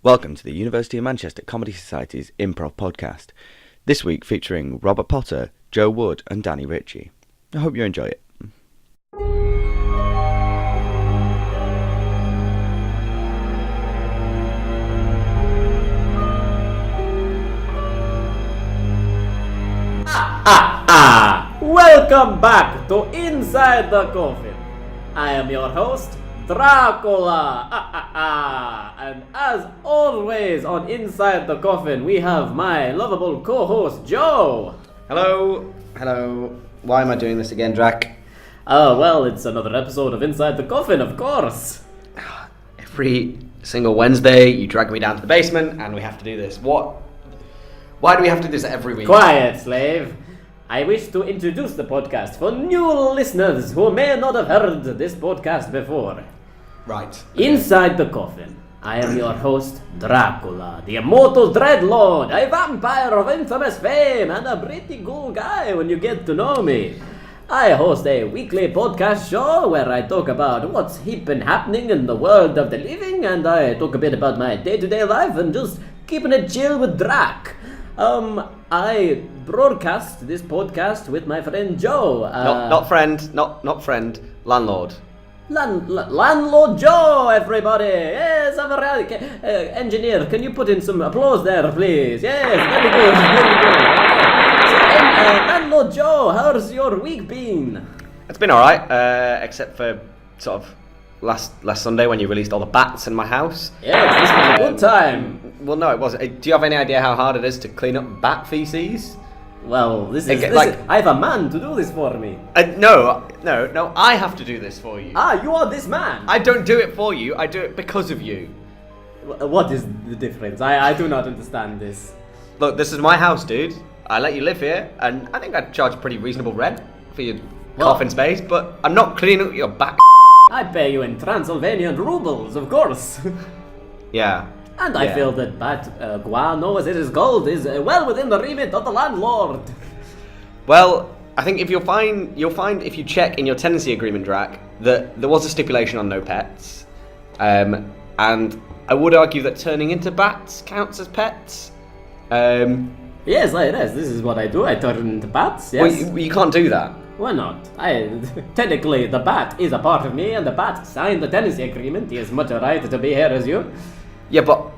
Welcome to the University of Manchester Comedy Society's Improv podcast. This week featuring Robert Potter, Joe Wood and Danny Ritchie. I hope you enjoy it. Welcome back to Inside the Coffin. I am your host, Dracula. And as always on Inside the Coffin, we have my lovable co-host, Joe. Hello. Why am I doing this again, Drac? Oh, well, it's another episode of Inside the Coffin, of course. Every single Wednesday, you drag me down to the basement, and we have to do this. What? Why do we have to do this every week? Quiet, slave. I wish to introduce the podcast for new listeners who may not have heard this podcast before. Right. Inside the Coffin, I am your host, Dracula, the immortal dreadlord, a vampire of infamous fame, and a pretty cool guy when you get to know me. I host a weekly podcast show where I talk about what's hip and happening in the world of the living, and I talk a bit about my day-to-day life and just keeping it chill with Drac. I broadcast this podcast with my friend Joe. Not friend, landlord. Landlord Joe, everybody! Yes, I'm a engineer, can you put in some applause there, please? Yes, very good. So, Landlord Joe, how's your week been? It's been alright, except for sort of last Sunday when you released all the bats in my house. Yes, this was a good time. Well, no, it wasn't. Do you have any idea how hard it is to clean up bat feces? Well, I have a man to do this for me. No, I have to do this for you. You are this man. I don't do it for you, I do it because of you. What is the difference? I do not understand this. Look, this is my house, dude. I let you live here, and I think I charge pretty reasonable rent for your coffin space, but I'm not cleaning up your back. I pay you in Transylvanian rubles, of course. Yeah. And I feel that bat guano, as it is called, is well within the remit of the landlord. Well, I think you'll find if you check in your tenancy agreement, Drac, that there was a stipulation on no pets. And I would argue that turning into bats counts as pets. Yes, this is what I do. I turn into bats, yes. Well, you can't do that. Why not? Technically, the bat is a part of me, and the bat signed the tenancy agreement. He has much a right to be here as you. Yeah, but...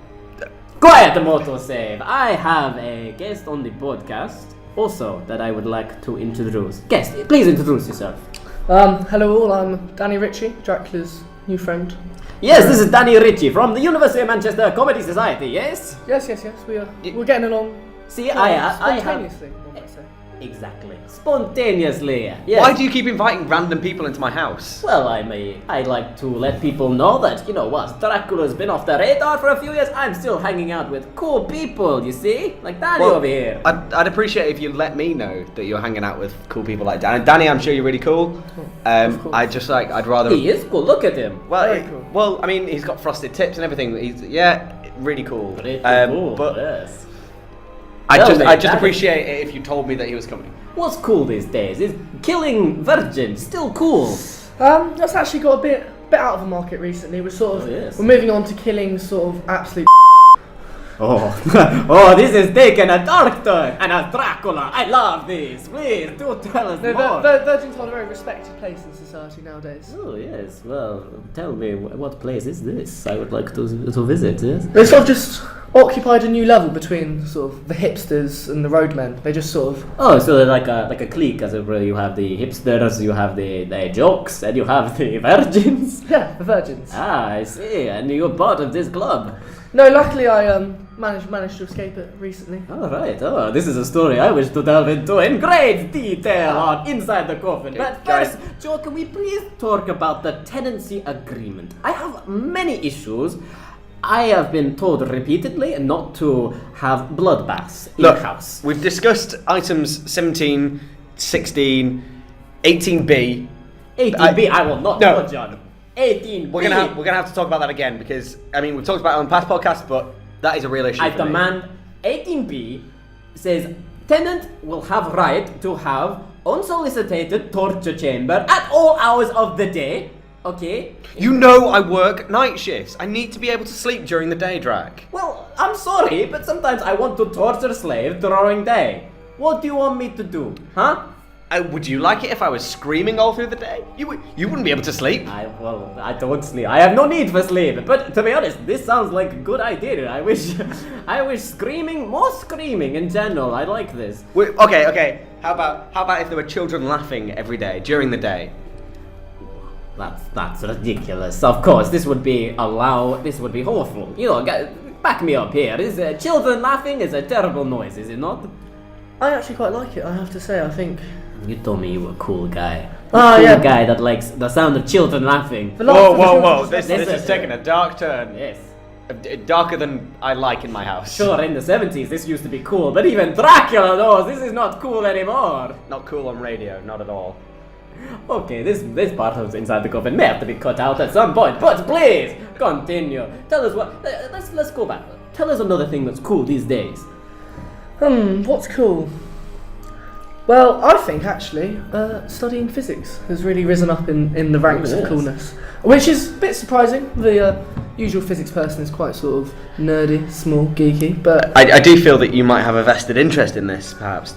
Quiet, autosave! I have a guest on the podcast, also, that I would like to introduce. Guest, please introduce yourself. Hello all, I'm Danny Ritchie, Dracula's new friend. Yes, this is Danny Ritchie from the University of Manchester Comedy Society, yes? Yes, we're getting along. See, I have... Spontaneously, one might say. Exactly. Spontaneously, yes. Why do you keep inviting random people into my house? Well, I like to let people know that, you know what, Dracula's been off the radar for a few years. I'm still hanging out with cool people, you see? Like Danny over here. I'd appreciate if you let me know that you're hanging out with cool people like Danny. Danny, I'm sure you're really cool. I'd rather... He is cool, look at him. Very cool. Well, I mean, he's got frosted tips and everything. He's, really cool. Pretty cool, but yes. I'd just appreciate it if you told me that he was coming. What's cool these days? Is killing virgins still cool? That's actually got a bit out of the market recently. We're we're moving on to killing sort of absolute Oh, this is taking a dark turn. And as Dracula, I love this. Please, do tell us more. Virgins hold a very respected place in society nowadays. Oh, yes. Well, tell me, what place is this? I would like to visit, yes? They sort of just occupied a new level between sort of the hipsters and the roadmen. They just sort of... Oh, so they're like a clique, as it were. You have the hipsters, you have the jocks, and you have the virgins. Yeah, the virgins. I see. And you're part of this club. No, luckily I managed to escape it recently. All right. Oh, this is a story I wish to delve into in great detail on Inside the Coffin. But first, Joe, can we please talk about the tenancy agreement? I have many issues. I have been told repeatedly not to have bloodbaths in the house. We've discussed items 17, 16, 18B. 18B, I will not touch on. 18B. We're gonna have to talk about that again because we've talked about it on past podcasts, but that is a real issue. I demand 18B says tenant will have right to have unsolicited torture chamber at all hours of the day. Okay. You know I work night shifts. I need to be able to sleep during the day, Drac. Well, I'm sorry, but sometimes I want to torture slave during day. What do you want me to do, huh? Would you like it if I was screaming all through the day? You wouldn't be able to sleep. I don't sleep. I have no need for sleep. But to be honest, this sounds like a good idea. I wish more screaming in general. I like this. Okay. How about if there were children laughing every day during the day? That's ridiculous. Of course, this would be awful. You know, back me up here. Children laughing is a terrible noise, is it not? I actually quite like it, I have to say. I think... You told me you were a cool guy. Yeah. Guy that likes the sound of children laughing. Whoa. This is taking a dark turn. Yes. Darker than I like in my house. Sure, in the 70s this used to be cool, but even Dracula knows this is not cool anymore. Not cool on radio, not at all. Okay, this part of Inside the Coffin may have to be cut out at some point, but please, continue. Tell us what... Let's go back. Tell us another thing that's cool these days. What's cool? Well, I think actually studying physics has really risen up in the ranks of coolness, which is a bit surprising. The usual physics person is quite sort of nerdy, small, geeky, but I do feel that you might have a vested interest in this, perhaps.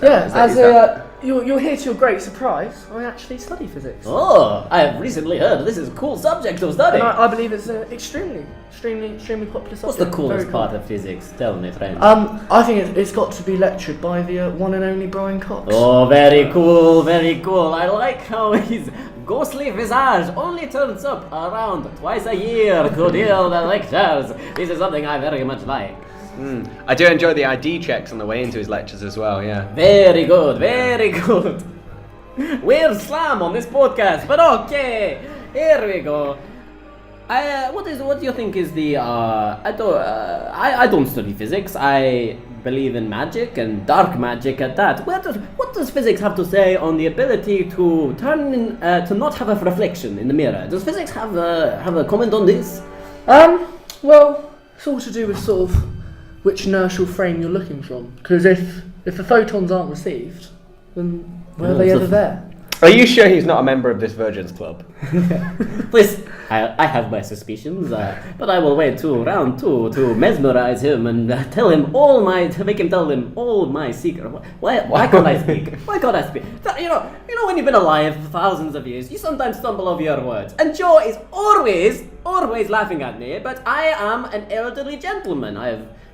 You'll hear to your great surprise, I actually study physics. Oh, I have recently heard this is a cool subject to study. And I believe it's an extremely popular subject. What's the coolest Very cool. part of physics? Tell me, friend. I think it's got to be lectured by the one and only Brian Cox. Oh, very cool, very cool. I like how his ghostly visage only turns up around twice a year to deal the lectures. This is something I very much like. I do enjoy the ID checks on the way into his lectures as well, yeah. Very good, very good. We're slam on this podcast, but okay, here we go. What do you think is the? I don't study physics. I believe in magic and dark magic at that. What does physics have to say on the ability to to not have a reflection in the mirror? Does physics have a comment on this? Well, it's all to do with sort of which inertial frame you're looking from. Because if the photons aren't received, then were they ever there? Are you sure he's not a member of this Virgins Club? Please, I have my suspicions, but I will wait till round 2 to mesmerize him and make him tell him all my secret. Why can't I speak? Why can't I speak? You know when you've been alive for thousands of years, you sometimes stumble over your words. And Joe is always laughing at me, but I am an elderly gentleman.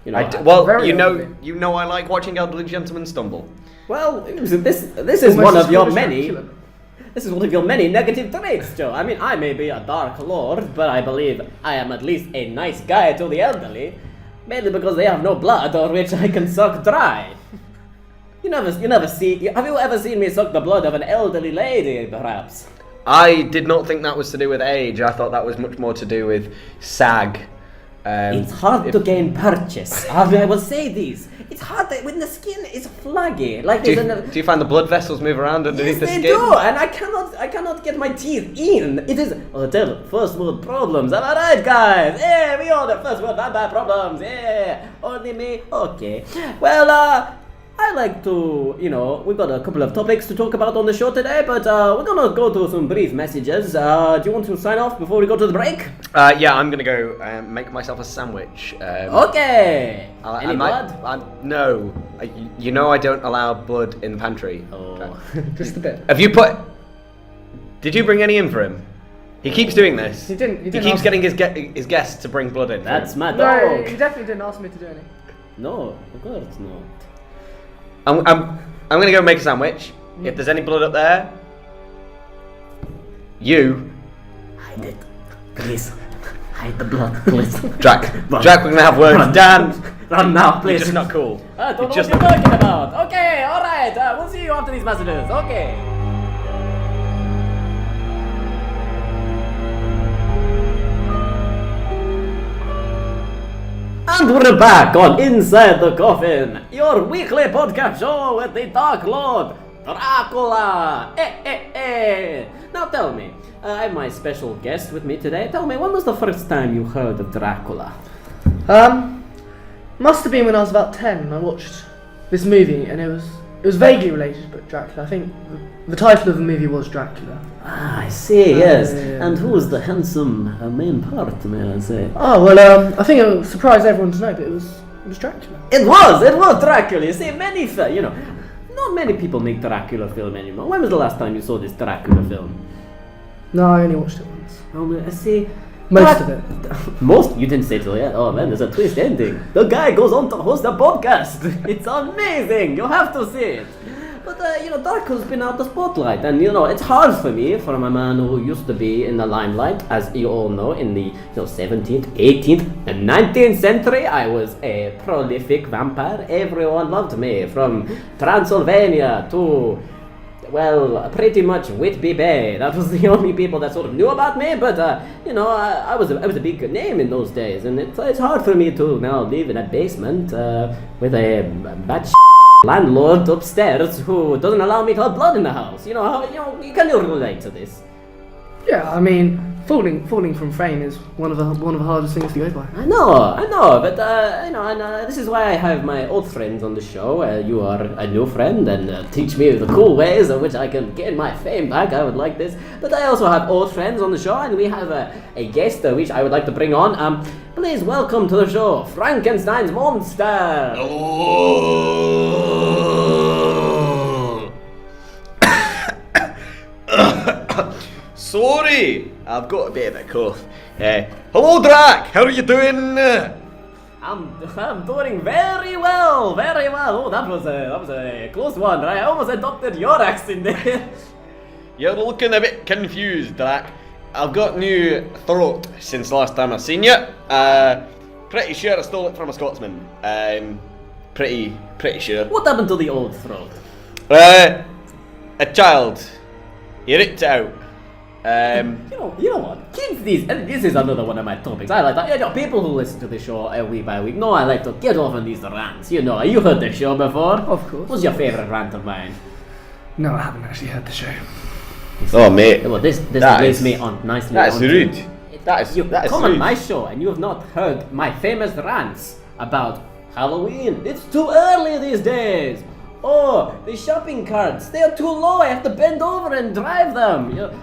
You know I like watching elderly gentlemen stumble. Well, this is one of your many. This is one of your many negative traits, Joe. I mean, I may be a dark lord, but I believe I am at least a nice guy to the elderly, mainly because they have no blood or which I can suck dry. Have you ever seen me suck the blood of an elderly lady, perhaps? I did not think that was to do with age. I thought that was much more to do with sag. It's hard to gain purchase. I will say this. It's hard when the skin is flaggy. Do you find the blood vessels move around underneath the skin? Yes, they do, and I cannot get my teeth in. It is first world problems. Am I right, guys? Yeah, we all have first world vampire problems. Yeah, only me. Okay. Well, I like to, we've got a couple of topics to talk about on the show today, but we're gonna go to some brief messages. Do you want to sign off before we go to the break? Yeah, I'm gonna go make myself a sandwich. Okay. Any blood? No. I don't allow blood in the pantry. Oh. Just a bit. Did you bring any in for him? He keeps doing this. He didn't. He keeps getting his guests to bring blood in. That's my dog. No, he definitely didn't ask me to do anything. No, of course not. I'm gonna go make a sandwich. If there's any blood up there, you hide it, please. Hide the blood, please. Drac, we're gonna have words. Dan, run now, please. You're just not cool. I don't know what you're talking about. Okay, all right. We'll see you after these messages. Okay. And we're back on Inside the Coffin, your weekly podcast show with the Dark Lord, Dracula. Now tell me, I have my special guest with me today. Tell me, when was the first time you heard of Dracula? Must have been when I was about 10 and I watched this movie, and it was vaguely related, but Dracula. I think the title of the movie was Dracula. Ah, I see, yes. Yeah. And who was the handsome main part, may I say? Oh well, I think it'll surprise everyone to know, but it was Dracula. It was Dracula. You see, not many people make Dracula film anymore. When was the last time you saw this Dracula film? No, I only watched it once. I see. Most of it. Most? You didn't say till yet. Oh man, there's a twist ending. The guy goes on to host a podcast. It's amazing. You have to see it. But Dracula's been out the spotlight, and it's hard for me, from a man who used to be in the limelight, as you all know, in the 17th, 18th, and 19th century. I was a prolific vampire. Everyone loved me, from Transylvania to, well, pretty much Whitby Bay. That was the only people that sort of knew about me. But I was a big name in those days, and it's hard for me to now live in a basement with a batch landlord upstairs who doesn't allow me to have blood in the house. Can you relate to this? Yeah, I mean, falling from fame is one of the hardest things to go by. I know, but this is why I have my old friends on the show. You are a new friend, and teach me the cool ways in which I can gain my fame back. I would like this, but I also have old friends on the show, and we have a guest which I would like to bring on. Please welcome to the show, Frankenstein's monster. Sorry, I've got a bit of a cough. Hello, Drac. How are you doing? I'm doing very well. Oh, that was a close one, right? I almost adopted your accent there. You're looking a bit confused, Drac. I've got new throat since last time I seen you. Pretty sure I stole it from a Scotsman. Pretty sure. What happened to the old throat? A child. He ripped it out. You know what? Kids, this is another one of my topics. I like that. People who listen to the show week by week know I like to get off on these rants. You heard the show before. Of course. What's your favourite rant of mine? No, I haven't actually heard the show. Oh, mate. Well, this leads me on nicely. That's rude. That is come rude. on my show and you have not heard my famous rants about Halloween. It's too early these days. Oh, the shopping carts, they are too low. I have to bend over and drive them. It's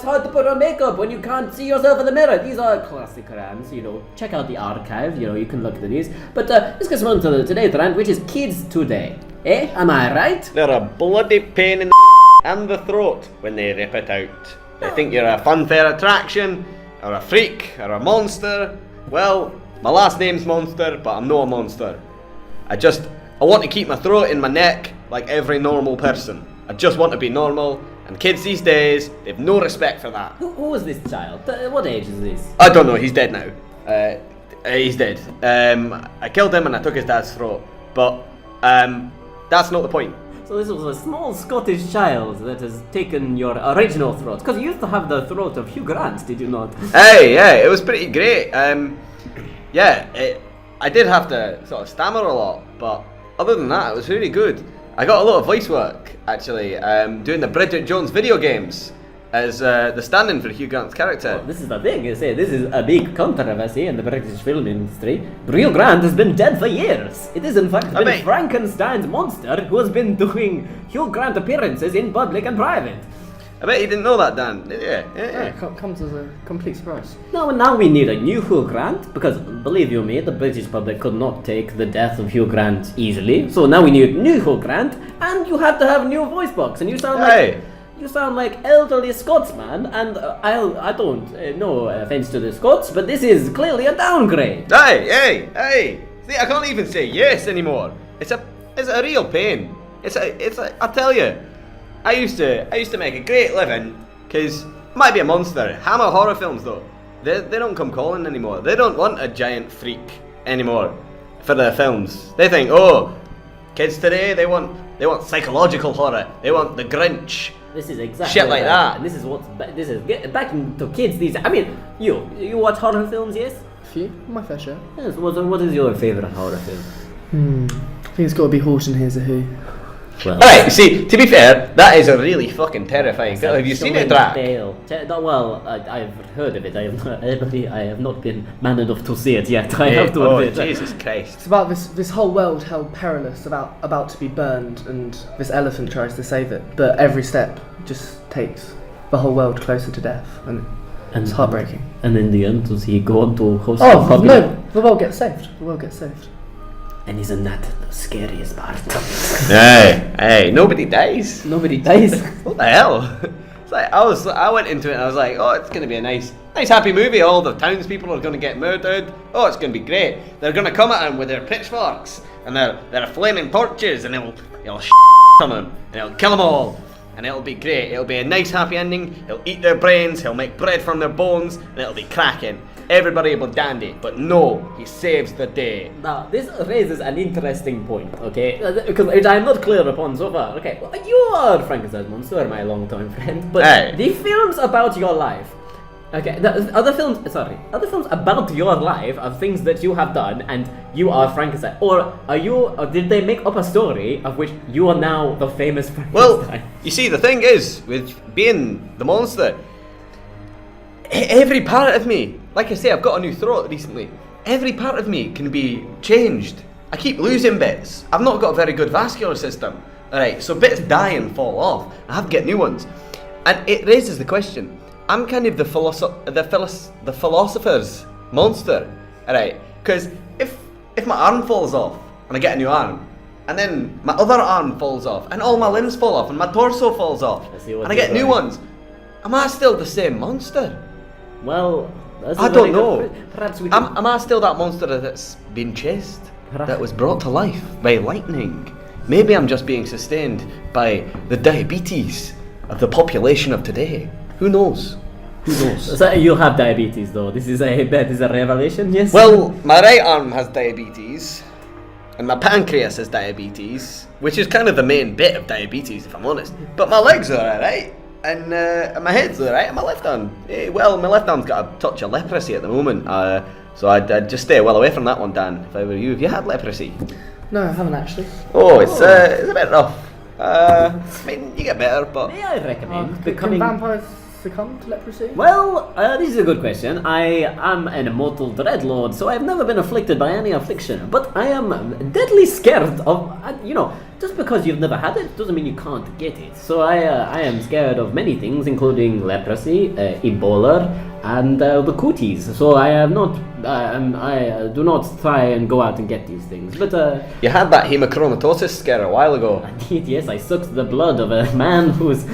hard to put on makeup when you can't see yourself in the mirror. These are classic rants, Check out the archive, you can look at these. But let's get on to today's rant, which is kids today. Am I right? They're a bloody pain in the and the throat when they rip it out. They think you're a funfair attraction, or a freak, or a monster. Well, my last name's Monster, but I'm not a monster. I want to keep my throat in my neck like every normal person. I just want to be normal, and kids these days, they've no respect for that. Who was this child? What age is this? I don't know, he's dead now. He's dead. I killed him and I took his dad's throat, but that's not the point. So this was a small Scottish child that has taken your original throat. Because you used to have the throat of Hugh Grant, did you not? Hey, it was pretty great. I did have to sort of stammer a lot, but other than that, it was really good. I got a lot of voice work, actually, doing the Bridget Jones video games as the stand-in for Hugh Grant's character. Well, this is the thing, this is a big controversy in the British film industry. Hugh Grant has been dead for years. It is in fact been Frankenstein's monster who has been doing Hugh Grant appearances in public and private. I bet you didn't know that, Dan. Yeah. It comes as a complete surprise. Now we need a new Hugh Grant, because believe you me, the British public could not take the death of Hugh Grant easily. So now we need new Hugh Grant, and you have to have a new voice box, and you sound like... You sound like elderly Scotsman, and I don't, no offence to the Scots, but this is clearly a downgrade. Hey! See, I can't even say yes anymore. It's a real pain. I tell you, I used to make a great living, cause I might be a monster. Hammer horror films though, they don't come calling anymore. They don't want a giant freak anymore for their films. They think, kids today they want psychological horror. They want the Grinch. This is exactly shit like that. And this is back into kids these. I mean, you watch horror films, yes? A few, my fair share. Yes. What is your favourite horror film? I think it's got to be Horton Hears a Who. Well, alright, see, to be fair, that is a really fucking terrifying film. Have you seen it, Drac? Well, I've heard of it. I have not been man enough to see it yet. I have to admit. Jesus Christ. It's about this whole world held perilous, about to be burned, and this elephant tries to save it, but every step just takes the whole world closer to death, and it's heartbreaking. And in the end, does he go on to host? Oh no, the world gets saved. The world gets saved. And isn't that the scariest part? Hey, nobody dies. Nobody dies. What the hell? It's like I went into it and I was like, oh, it's going to be a nice happy movie. All the townspeople are going to get murdered. Oh, it's going to be great. They're going to come at him with their pitchforks and their flaming torches, and he'll on them and he'll kill them all. And it'll be great. It'll be a nice happy ending. He'll eat their brains. He'll make bread from their bones, and it'll be cracking. Everybody will dandy. But no, he saves the day. Now, this raises an interesting point, okay? Because I'm not clear upon so far. Okay, well, you are Frankenstein's monster, my long-time friend, but Hey. the films about your life. Okay, the other films about your life are things that you have done, and you are Frankenstein. Or did they make up a story of which you are now the famous Frankenstein? Well, you see, the thing is, with being the monster, every part of me, like I say, I've got a new throat recently. Every part of me can be changed. I keep losing bits. I've not got a very good vascular system. Alright, so bits die and fall off. I have to get new ones. And it raises the question. I'm kind of the philosopher's monster, alright? Because if my arm falls off and I get a new arm, and then my other arm falls off, and all my limbs fall off, and my torso falls off, and I get new ones, am I still the same monster? Well, that's I don't know. Perhaps we Am I still that monster that's been chased? That was brought to life by lightning? Maybe I'm just being sustained by the diabetes of the population of today. Who knows? Who knows? So you have diabetes, though. This is a revelation, yes? Well, my right arm has diabetes, and my pancreas has diabetes, which is kind of the main bit of diabetes, if I'm honest. But my legs are alright, and my head's alright, and my left arm, my left arm's got a touch of leprosy at the moment, so I'd just stay well away from that one, Dan, if I were you. Have you had leprosy? No, I haven't actually. Oh, it's a bit rough. I mean, you get better, but... May I recommend Can becoming... vampires succumb to leprosy? Well, this is a good question. I am an immortal dreadlord, so I've never been afflicted by any affliction. But I am deadly scared of, just because you've never had it doesn't mean you can't get it. So I am scared of many things, including leprosy, Ebola, and the cooties. So I am not, I do not try and go out and get these things. But You had that hemochromatosis scare a while ago. indeed, yes, I sucked the blood of a man whose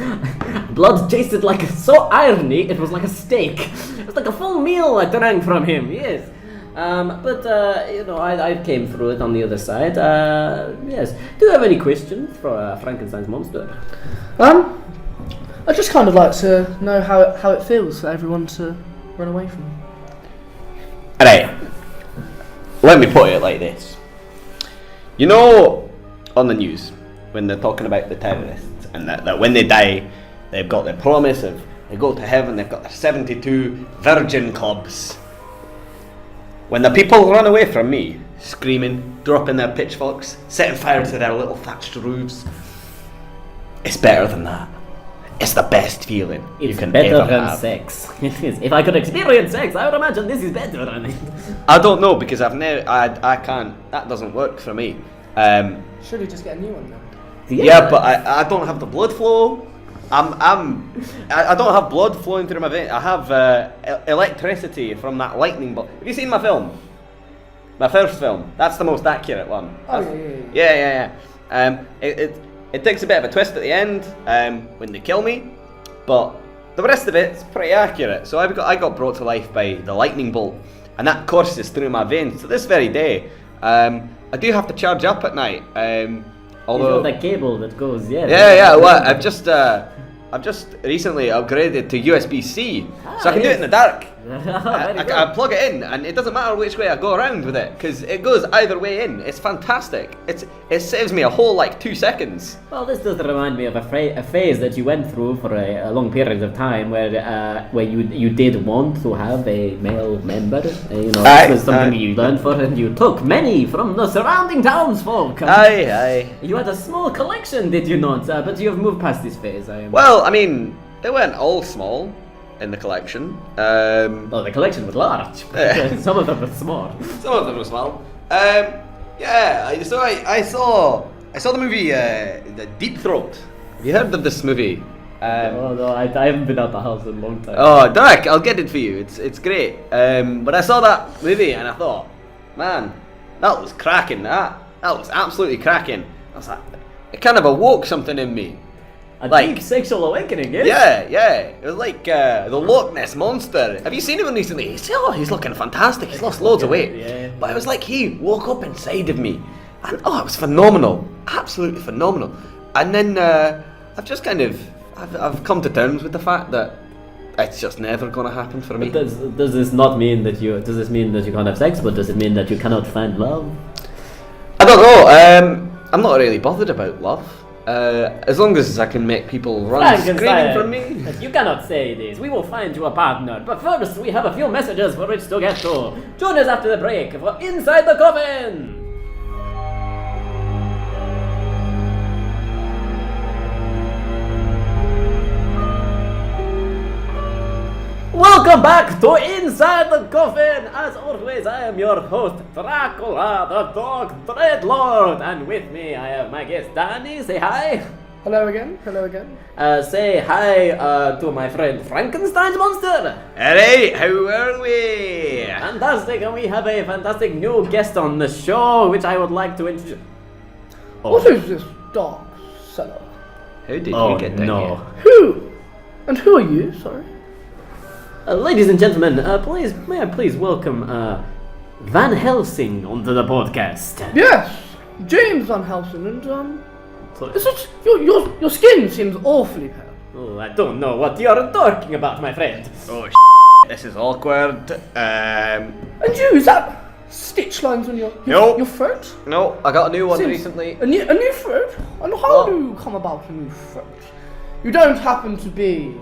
blood tasted like so irony. It was like a steak. It was like a full meal I drank from him. Yes. I came through it on the other side. Yes. Do you have any questions for Frankenstein's monster? I'd just kind of like to know how it feels for everyone to run away from him. Alright, let me put it like this. You know, on the news, when they're talking about the terrorists, and that when they die, they've got their promise of they go to heaven, they've got their 72 virgin clubs. When the people run away from me, screaming, dropping their pitchforks, setting fire to their little thatched roofs, it's better than that. It's the best feeling you can better ever than have. sex. It is. If I could experience sex, I would imagine this is better. I don't know, because I can't. That doesn't work for me. Surely just get a new one then. Yeah, but I don't have the blood flow. I don't have blood flowing through my veins. I have electricity from that lightning bolt. Have you seen my film? My first film. That's the most accurate one. Oh, Yeah. It takes a bit of a twist at the end when they kill me, but the rest of it's pretty accurate. So I got brought to life by the lightning bolt, and that courses through my veins to this very day. I do have to charge up at night. Although the cable that goes, yeah. Well, I've just recently upgraded to USB-C, so I can do it in the dark. I plug it in, and it doesn't matter which way I go around with it, because it goes either way in. It's fantastic. It saves me a whole 2 seconds. Well, this does remind me of a phase that you went through for a long period of time, where you did want to have a male member. This was something you learned for, and you took many from the surrounding townsfolk. Aye. You had a small collection, did you not? But you have moved past this phase. Well, I mean, they weren't all small in the collection. The collection was large. Some of them were small. Some of them were small. I saw the movie The Deep Throat. Have you heard of this movie? No, I haven't been out the house in a long time. Oh, Derek, I'll get it for you. It's great. But I saw that movie and I thought, man, that was cracking. That was absolutely cracking. I was like, it kind of awoke something in me. A deep sexual awakening, yes? Yeah. It was like the Loch Ness Monster. Have you seen him recently? He's looking fantastic. He's lost loads of weight. Yeah. But it was like he woke up inside of me. And it was phenomenal. Absolutely phenomenal. And then I've just kind of, I've come to terms with the fact that it's just never going to happen for me. Does this mean that you can't have sex, but does it mean that you cannot find love? I don't know. I'm not really bothered about love. As long as I can make people run screaming from me. You cannot say this. We will find you a partner. But first, we have a few messages for which to get to. Join us after the break for Inside the Coffin. Welcome back to Inside the Coffin. As always, I am your host, Dracula, the Dog Dreadlord. And with me, I have my guest, Danny. Say hi. Hello again. Say hi to my friend, Frankenstein's monster. Alright, how are we? Fantastic, and we have a fantastic new guest on the show, which I would like to introduce. What is this dark cellar? How did you get down here? Who? And who are you? Sorry. Ladies and gentlemen, may I please welcome Van Helsing onto the podcast. Yes, James Van Helsing, and is it your skin seems awfully pale. Oh, I don't know what you're talking about, my friend. Oh, this is awkward. And you, is that stitch lines on your throat? No, I got a new one recently. A new throat? And how do you come about a new throat? You don't happen to be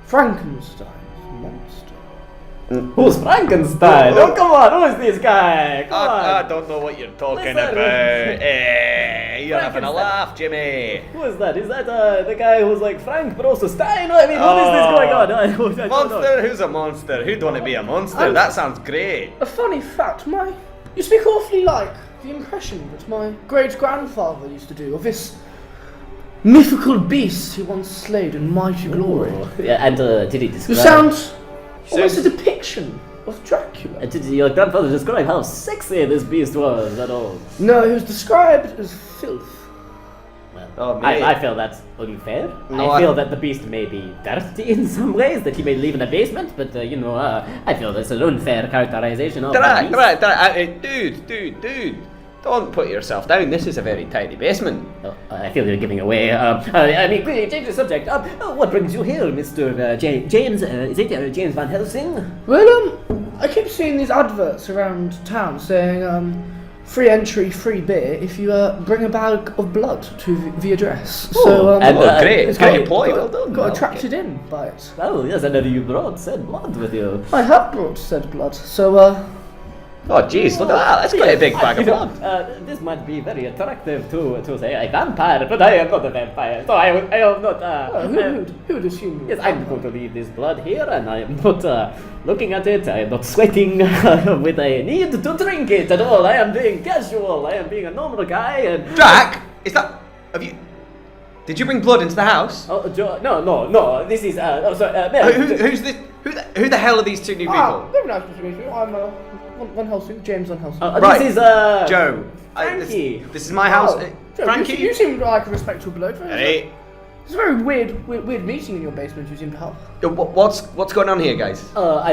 Frankenstein's monster? Who's Frankenstein? Oh, come on, who is this guy? Come on. I don't know what you're talking Listen. about. You're having a Frankenstein. laugh, Jimmy. Who is that? Is that the guy who's like Frank but also Stein? I mean, what is this going on? I don't know. Monster? Who's a monster? Who'd want to be a monster? That sounds great. A funny fact, you speak awfully like the impression that my great-grandfather used to do of this mythical beast he once slayed in mighty glory. Yeah, and did he describe? You sound almost a depiction of Dracula. Did your grandfather describe how sexy this beast was at all? No, he was described as filth. Well, I feel that's unfair. No, I feel that the beast may be dirty in some ways, that he may live in a basement, but I feel that's an unfair characterization of the beast. Dude. Don't put yourself down. This is a very tidy basement. Oh, I feel you're giving away. I mean, quickly change the subject. What brings you here, Mr. James? Is it James Van Helsing? Well, I keep seeing these adverts around town saying, free entry, free beer if you bring a bag of blood to the address. So, great. It's Great employee. Well done. Got attracted in by it. Oh, yes, I know you brought said blood with you. I have brought said blood, so, Oh, jeez, look at that. That's quite a big bag of blood. This might be very attractive to say a vampire, but I am not a vampire, so I am not. Who would assume? Yes, I'm going to leave this blood here, and I am not looking at it. I am not sweating with a need to drink it at all. I am being casual. I am being a normal guy. And Jack, did you bring blood into the house? Oh, no. This is Who's this? Who the hell are these two new people? Very nice to meet you. I'm Van Helsing, James Van Helsing. Right. This is Joe. Frankie. This is my house. Joe, Frankie. You seem like a respectable bloke. Hey. It's a very weird meeting in your basement you seem to have. What's going on here, guys?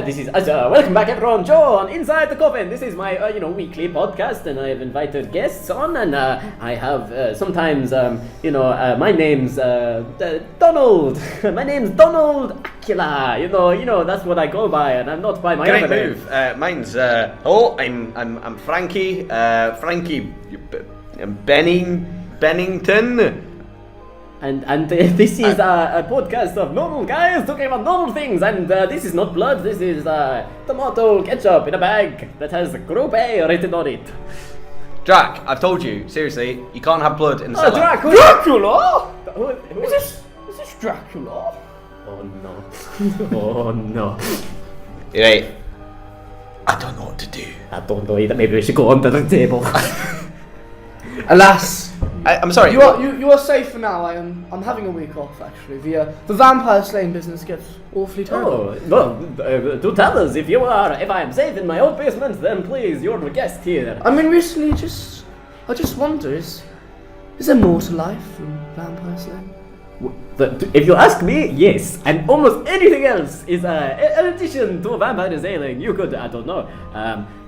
This is welcome back, everyone. Joe on Inside the Coffin. This is my weekly podcast, and I have invited guests on, and I have sometimes my name's Donald. My name's Donald Acula. You know that's what I go by, and I'm not by my Great other move. name. Mine's I'm Frankie. Frankie Bennington. And this is a podcast of normal guys talking about normal things, and this is not blood, this is tomato ketchup in a bag that has Group A written on it. Drac, I've told you, seriously, you can't have blood in the cellar. Dracula? Who Is this Dracula? Oh no. Oh no. Right. I don't know what to do. I don't know either, maybe we should go under the table. Alas, I'm sorry. You are safe for now. I'm having a week off actually. The vampire slaying business gets awfully terrible. Do tell us if I am safe in my own basement, then please, you're the guest here. I mean, recently, I just wonder, is there more to life than vampire slaying? If you ask me, yes, and almost anything else is in addition to vampire sailing. You could, I don't know,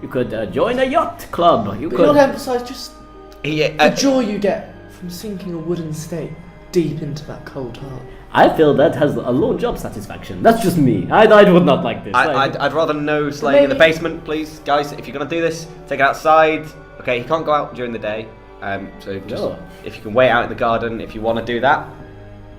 you could join a yacht club. You But could not emphasize just the joy you get from sinking a wooden stake deep into that cold heart. I feel that has a low job satisfaction. That's just me. I would not like this. I'd rather no slaying in the basement, please, guys. If you're gonna do this, take it outside. Okay, you can't go out during the day. So just if you can wait out in the garden, if you want to do that.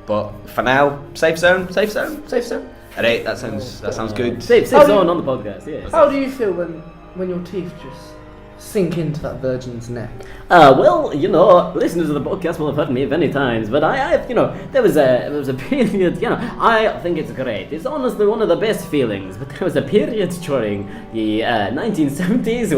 But for now, safe zone. Safe zone. At 8, that sounds good. Safe zone on the podcast. Yes. How do you feel when your teeth just sink into that virgin's neck? Well, listeners of the podcast will have heard me many times, but there was a period, I think it's great. It's honestly one of the best feelings, but there was a period during the 1970s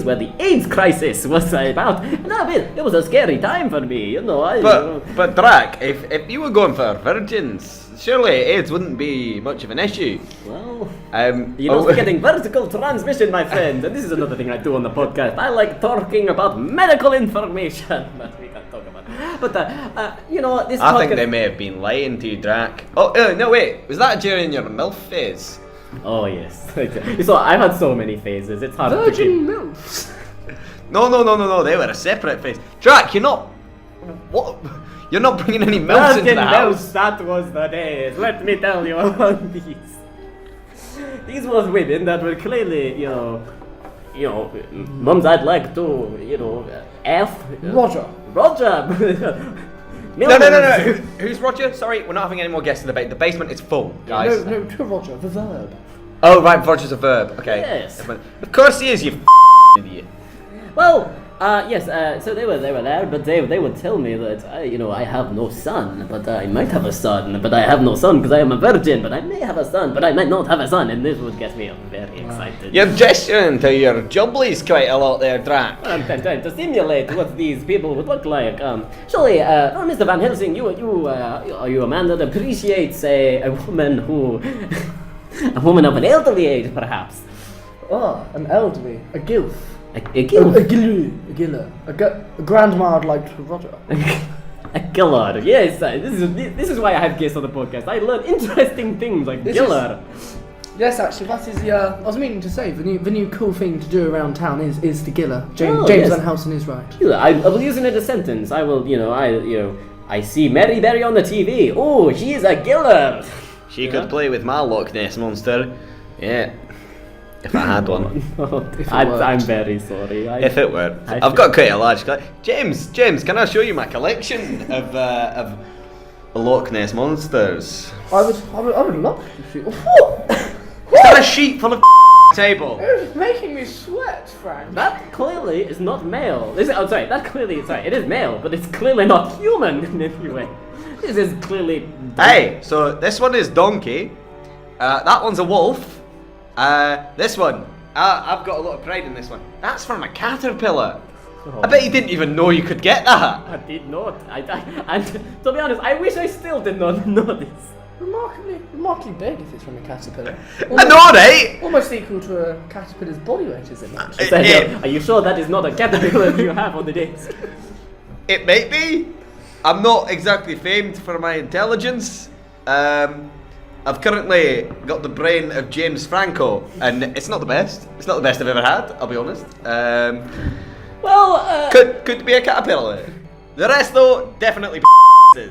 where the AIDS crisis was about, and it was a scary time for me, But Drac, if you were going for virgins, surely AIDS wouldn't be much of an issue. Well, we're getting vertical transmission, my friend, and this is another thing I do on the podcast. I like talking about medical information that we can talk about. But this. I think they may have been lying to you, Drac. Oh no, wait, was that during your MILF phase? Oh yes. So I've had so many phases. It's hard to keep. Virgin MILFs. No, they were a separate phase. Drac, you're not. What? You're not bringing any MILFs into the house. That was the days. Let me tell you about these. These was women that were clearly, mums I'd like to, Roger. No. Who's Roger? Sorry, we're not having any more guests in the basement. The basement is full, guys. No, to Roger, the verb. Oh, right, Roger's a verb. Okay. Yes. Of course he is, you idiot. Well, yes, so they were there, but they would tell me that, I have no son, but I might have a son, but I have no son because I am a virgin, but I may have a son, but I might not have a son, and this would get me very excited. You're gesturing to your jubblies quite a lot there, Drac. I'm trying to simulate what these people would look like. Surely, Mr. Van Helsing, are you a man that appreciates a woman a woman of an elderly age, perhaps? Oh, an elderly, a gilf. A giller. A grandma I'd like to Roger. A giller, yes. This is why I have guests on the podcast. I learn interesting things like giller. Yes, actually, that is the. I was meaning to say the new cool thing to do around town is the giller. James Van Helsing is right. I will use it in a sentence. I will, I see Mary Berry on the TV. Oh, she is a giller. She could play with my Loch Ness monster. Yeah. If I had one. I'm very sorry. If it were. I've got quite a large collection. James, can I show you my collection of Loch Ness monsters? I would love to see. Is that a sheet full of table? It's making me sweat, Frank. That clearly is not male. It is male, but it's clearly not human in any way. This is clearly... Hey, so this one is donkey. That one's a wolf. This one, I've got a lot of pride in this one. That's from a caterpillar. I bet you didn't even know you could get that. I did not. And to be honest, I wish I still did not know this. Remarkably big if it's from a caterpillar. I know, right? Almost equal to a caterpillar's body weight, isn't it? Are you sure that is not a caterpillar you have on the desk? It might be. I'm not exactly famed for my intelligence. I've currently got the brain of James Franco, and it's not the best. It's not the best I've ever had, I'll be honest. Could be a caterpillar. The rest, though, definitely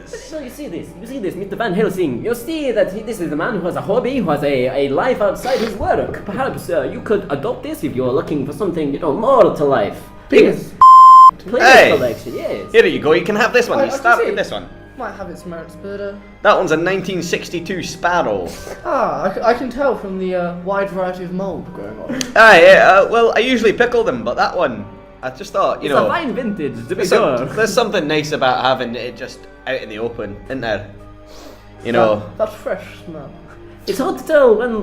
So you see this, Mr. Van Helsing. You see that this is a man who has a hobby, who has a life outside his work. Perhaps you could adopt this if you're looking for something, more to life. Penis. Hey. Collection, yes. Here you go, you can have this one. You start with this one. Might have its merits, but that one's a 1962 Sparrow. I can tell from the wide variety of mould going on. Well, I usually pickle them, but that one, I just thought, it's a fine vintage, to be sure. There's something nice about having it just out in the open, isn't there? That fresh smell. It's hard to tell when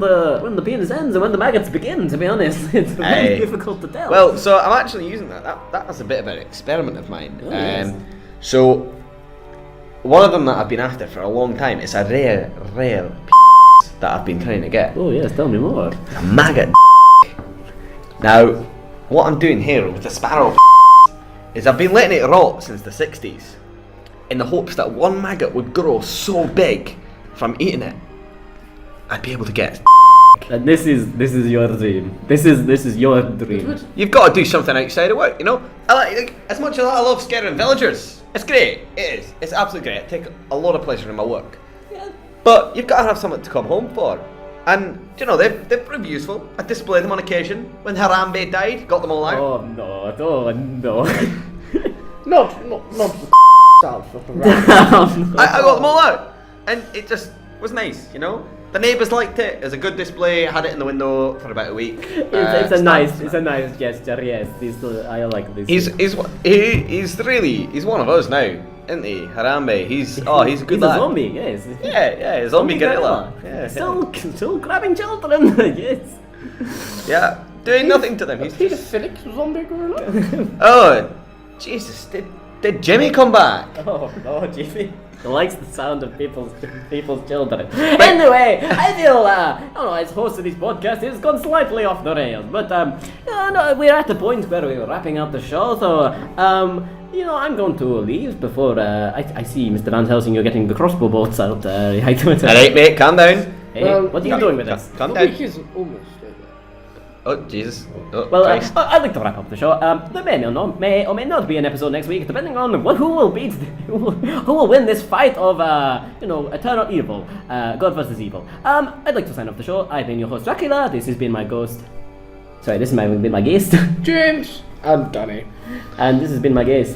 the penis ends and when the maggots begin. To be honest, it's very difficult to tell. Well, so I'm actually using that. That's a bit of an experiment of mine. Oh, yes. So one of them that I've been after for a long time is a rare that I've been trying to get. Oh yes, tell me more. A maggot. Now, what I'm doing here with the sparrow is I've been letting it rot since the 60s in the hopes that one maggot would grow so big from eating it, I'd be able to get. And this is your dream. This is your dream. You've got to do something outside of work, you know? I like as much as I love scaring villagers. It's great. It is. It's absolutely great. I take a lot of pleasure in my work. Yeah. But you've got to have something to come home for. And, you know, they've proved useful. I displayed them on occasion. When Harambe died, got them all out. Oh no! Oh no! Not south of the round. I got them all out. And it just was nice, you know? The neighbours liked it. It was a good display. I had it in the window for about a week. It's a nice gesture. Yes, I like this. He's one of us now, isn't he? Harambe. He's a good He's lad. a zombie. Yes. Yeah, a zombie gorilla. Yeah, Still grabbing children. Yes. yeah, doing nothing to them. He's just... Paedophilic zombie gorilla? Oh, Jesus! Did Jimmy come back? Oh no, Jimmy. He likes the sound of people's children. Anyway, I feel, as host of this podcast, it's gone slightly off the rails. But, we're at the point where we're wrapping up the show, so, I'm going to leave before, I see Mr. Van Helsing, you're getting the crossbow bolts out. Alright, mate, calm down. Hey, Well, what are you doing with this? Calm The down. week is almost over. Oh, Jesus. Oh, Well, Christ. I'd like to wrap up the show. There may or may not be an episode next week, depending on who will win this fight of, eternal evil, God versus evil. I'd like to sign off the show. I've been your host, Dracula. This has been my ghost. Sorry, this has been my guest. James and Danny. And this has been my guest.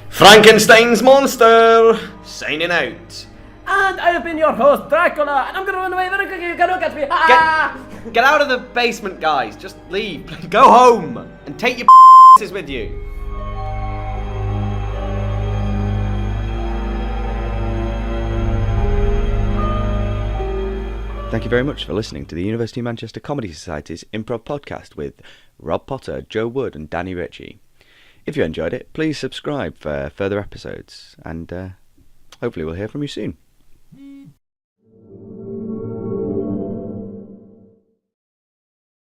Frankenstein's monster, signing out. And I have been your host, Dracula, and I'm gonna run away very quickly. You cannot catch me. Ah! Get out of the basement, guys. Just leave. Go home and take your with you. Thank you very much for listening to the University of Manchester Comedy Society's Improv podcast with Rob Potter, Joe Wood and Danny Ritchie. If you enjoyed it, please subscribe for further episodes, and hopefully we'll hear from you soon.